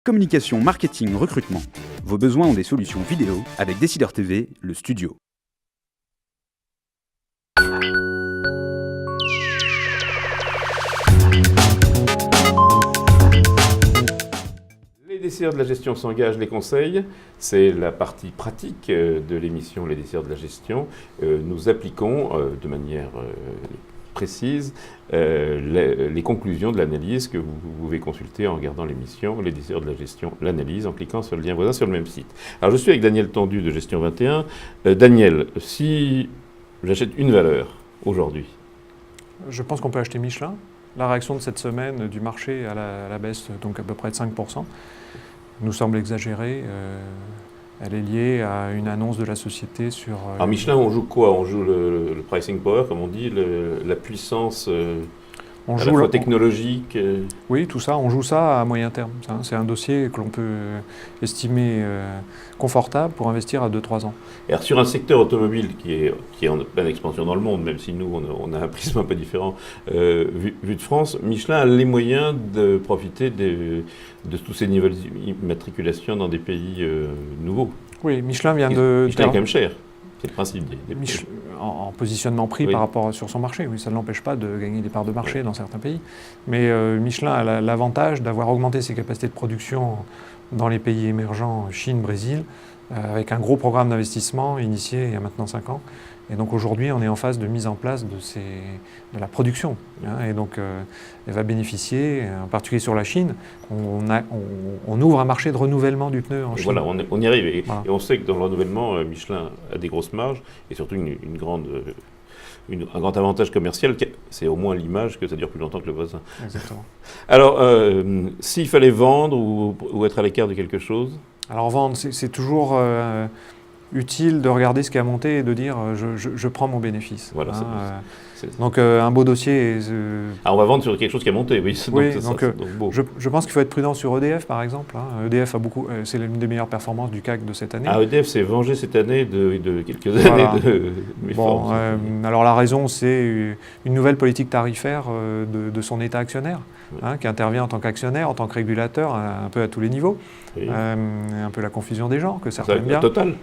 Communication, marketing, recrutement. Vos besoins ont des solutions vidéo avec Décideur TV, le studio. Les décideurs de la gestion s'engagent, les conseils. C'est la partie pratique de l'émission Les décideurs de la gestion. Nous appliquons de manière précise les conclusions de l'analyse que vous pouvez consulter en regardant l'émission Les décideurs de la gestion, l'analyse, en cliquant sur le lien voisin sur le même site. Alors je suis avec Daniel Tendu de Gestion 21. Daniel, si j'achète une valeur aujourd'hui, je pense qu'on peut acheter Michelin. La réaction de cette semaine du marché à la baisse, donc à peu près de 5%, nous semble exagérée. Elle est liée à une annonce de la société sur... Alors Michelin, on joue quoi? On joue le pricing power, comme on dit, la puissance à la fois technologique. Oui, tout ça, on joue ça à moyen terme. C'est un dossier que l'on peut estimer confortable pour investir à 2-3 ans. Et alors, sur un secteur automobile qui est en pleine expansion dans le monde, même si nous, on a un prisme un peu différent vu de France, Michelin a les moyens de profiter de tous ces niveaux d'immatriculation dans des pays nouveaux. Oui, Michelin vient de... Michelin est quand même cher. C'est le principe en positionnement prix par rapport sur son marché. Oui, ça ne l'empêche pas de gagner des parts de marché dans certains pays. Mais Michelin a l'avantage d'avoir augmenté ses capacités de production dans les pays émergents, Chine, Brésil, avec un gros programme d'investissement initié il y a maintenant 5 ans. Et donc aujourd'hui, on est en phase de mise en place de la production. Et donc, elle va bénéficier, en particulier sur la Chine. On ouvre un marché de renouvellement du pneu en Chine. Voilà, on y arrive. Et on sait que dans le renouvellement, Michelin a des grosses marges et surtout un grand avantage commercial, c'est au moins l'image que ça dure plus longtemps que le voisin. Exactement. Alors, s'il fallait vendre ou être à l'écart de quelque chose? Alors vendre, c'est toujours... utile de regarder ce qui a monté et de dire je prends mon bénéfice. Voilà, donc un beau dossier. On va vendre sur quelque chose qui a monté, oui. Je pense qu'il faut être prudent sur EDF par exemple. EDF c'est l'une des meilleures performances du CAC de cette année. EDF s'est vengé cette année de quelques années de méforce. Alors la raison, c'est une nouvelle politique tarifaire de son État actionnaire, qui intervient en tant qu'actionnaire, en tant que régulateur, un peu à tous les niveaux. Oui. Un peu la confusion des genres, que certains aiment bien. Total.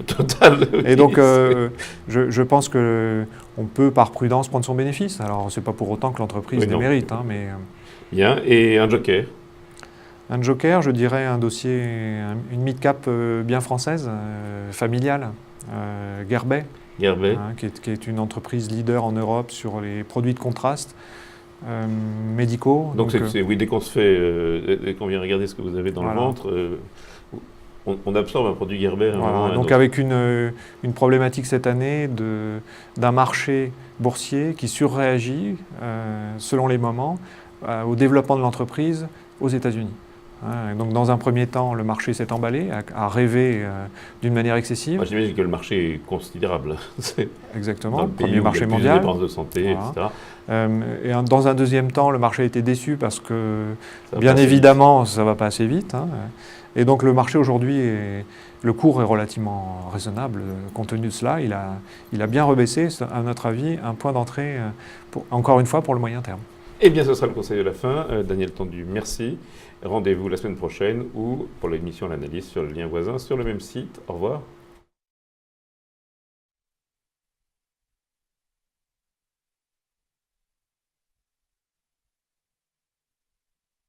Et donc, je pense qu'on peut, par prudence, prendre son bénéfice. Alors, ce n'est pas pour autant que l'entreprise les mérite. Mais, Bien. Et un joker? Un joker, je dirais un dossier, une mid-cap bien française, familiale, Guerbet. Qui est une entreprise leader en Europe sur les produits de contraste. Médicaux. Donc dès qu'on se fait, dès qu'on vient regarder ce que vous avez dans le ventre, on absorbe un produit Gerber. Donc avec une problématique cette année d'un marché boursier qui surréagit selon les moments au développement de l'entreprise aux États-Unis. Donc dans un premier temps, le marché s'est emballé, a rêvé d'une manière excessive. J'imagine que le marché est considérable. Exactement, le premier marché mondial. Dépenses de santé, etc. Et dans un deuxième temps, le marché a été déçu parce que, bien évidemment, ça ne va pas assez vite. Et donc le marché aujourd'hui, le cours est relativement raisonnable. Compte tenu de cela, il a bien rebaissé, à notre avis, un point d'entrée, encore une fois, pour le moyen terme. Eh bien, ce sera le conseil de la fin. Daniel Tendu, merci. Rendez-vous la semaine prochaine ou pour l'émission L'Analyse sur le lien voisin sur le même site. Au revoir.